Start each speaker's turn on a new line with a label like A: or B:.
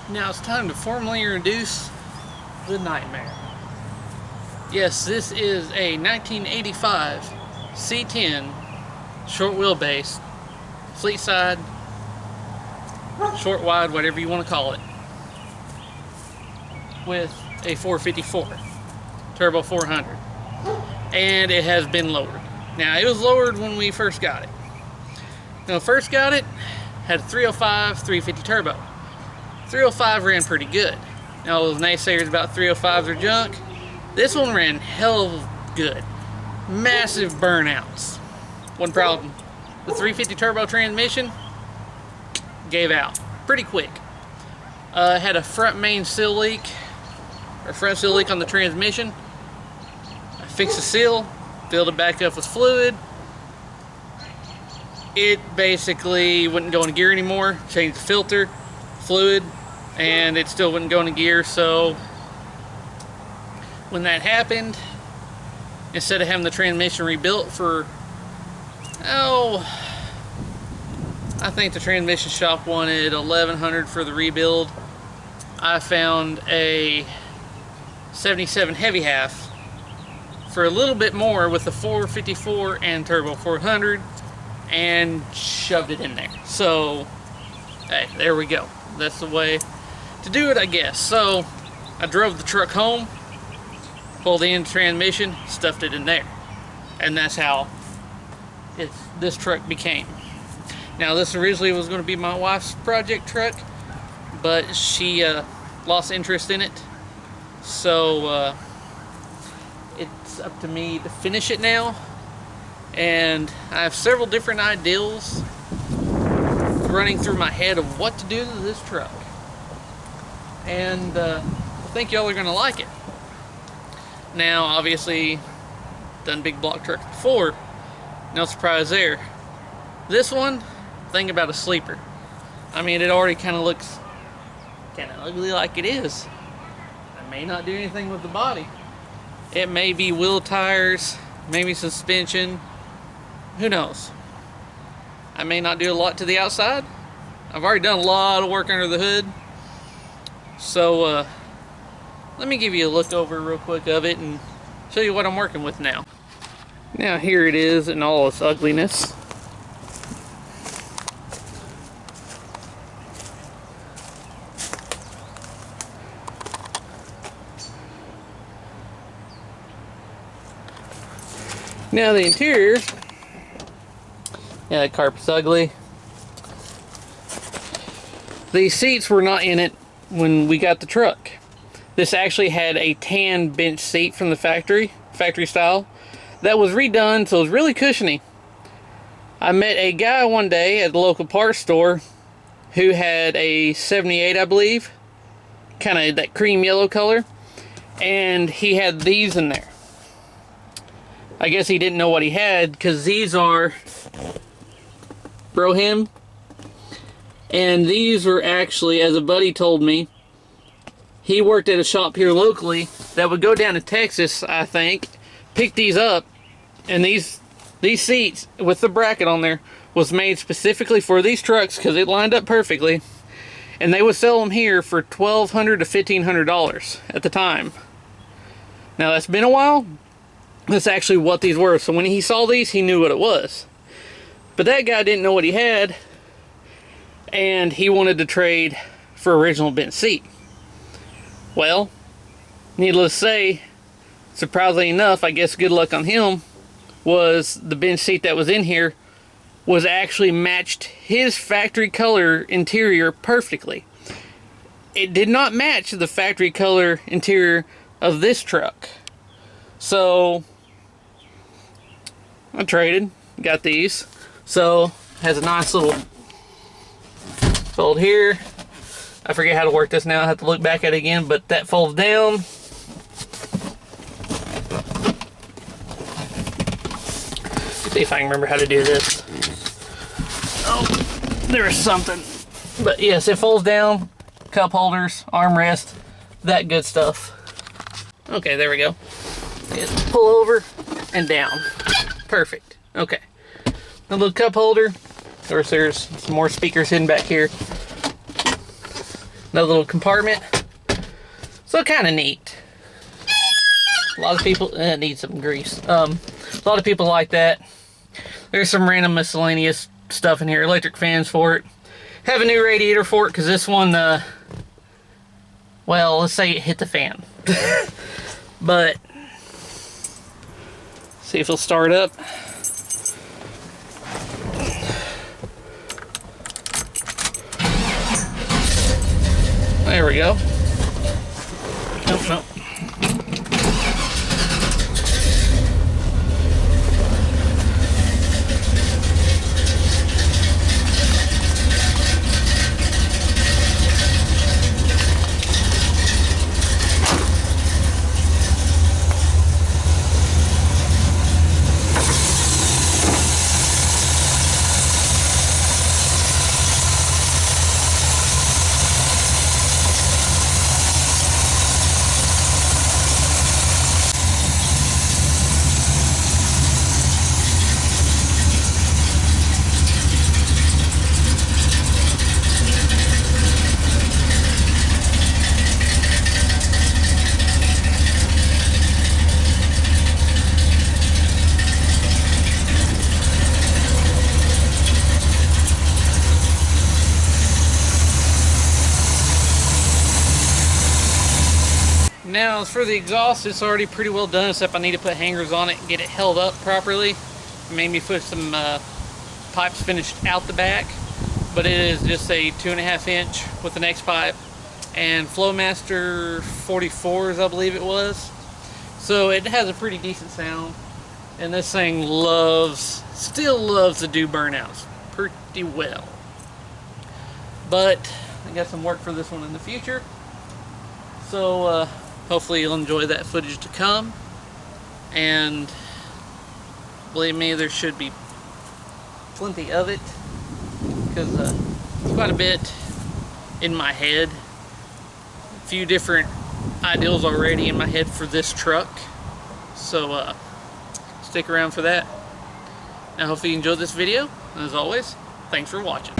A: Now it's time to formally introduce the Nightmare. Yes, this is a 1985 C10 short wheelbase, fleet side, short wide, whatever you want to call it, with a 454 turbo 400, and it has been lowered. Now it was lowered when we first got it. When I first got it, had a 305 350 turbo. 305 ran pretty good. Now those naysayers about 305s are junk. This one ran hell good. Massive burnouts. One problem, the 350 turbo transmission gave out pretty quick. Had a front main seal leak, or front seal leak on the transmission. I fixed the seal, filled it back up with fluid. It basically wouldn't go into gear anymore. Changed the filter, fluid, and it still wouldn't go into gear. So when that happened, instead of having the transmission rebuilt for, I think the transmission shop wanted $1,100 for the rebuild, I found a 77 heavy half for a little bit more with the 454 and turbo 400, and shoved it in there. So hey, there we go. That's the way to do it, I guess. So I drove the truck home, pulled the end transmission, stuffed it in there, and that's how this truck became. Now this originally was going to be my wife's project truck, but she lost interest in it, so it's up to me to finish it now. And I have several different ideals running through my head of what to do to this truck, and I think y'all are going to like it. Now obviously done big block trucks before, no surprise there. This one, think about a sleeper. I mean, it already kind of looks kind of ugly like it is. I may not do anything with the body. It may be wheel tires, maybe suspension, who knows. I may not do a lot to the outside. I've already done a lot of work under the hood. So let me give you a look over real quick of it and show you what I'm working with now. Now here it is in all its ugliness. Now the interior, yeah, the carpet's ugly. The seats were not in it when we got the truck. This actually had a tan bench seat from the factory style, that was redone, so it was really cushiony. I met a guy one day at the local parts store who had a 78, I believe, kind of that cream yellow color, and he had these in there. I guess he didn't know what he had, because these are Broham, and these were actually, as a buddy told me, he worked at a shop here locally that would go down to Texas, I think, pick these up, and these seats with the bracket on there was made specifically for these trucks because it lined up perfectly, and they would sell them here for $1,200 to $1,500 at the time. Now that's been a while. That's actually what these were. So when he saw these, he knew what it was. But that guy didn't know what he had, and he wanted to trade for original bench seat. Well, needless to say, surprisingly enough, I guess good luck on him, was the bench seat that was in here was actually matched his factory color interior perfectly. It did not match the factory color interior of this truck. So I traded, got these. So has a nice little fold here. I forget how to work this now, I have to look back at it again, but that folds down. See if I can remember how to do this. Oh, there's something. But yes, it folds down, cup holders, armrest, that good stuff. Okay, there we go. Just pull over and down. Perfect. Okay. The little cup holder. Of course, there's some more speakers hidden back here. Another little compartment. So kind of neat. A lot of people need some grease. A lot of people like that. There's some random miscellaneous stuff in here. Electric fans for it. Have a new radiator for it because this one, well, let's say it hit the fan. But see if it'll start up. There we go. Nope, nope. Now as for the exhaust, it's already pretty well done, except I need to put hangers on it and get it held up properly. Maybe put some pipes finished out the back, but it is just a 2.5 inch with the next pipe and Flowmaster 44s, I believe it was. So it has a pretty decent sound, and this thing still loves to do burnouts pretty well. But I got some work for this one in the future, so hopefully you'll enjoy that footage to come. And believe me, there should be plenty of it, because it's quite a bit in my head. A few different ideals already in my head for this truck, so stick around for that. Now hopefully you enjoyed this video, and as always, thanks for watching.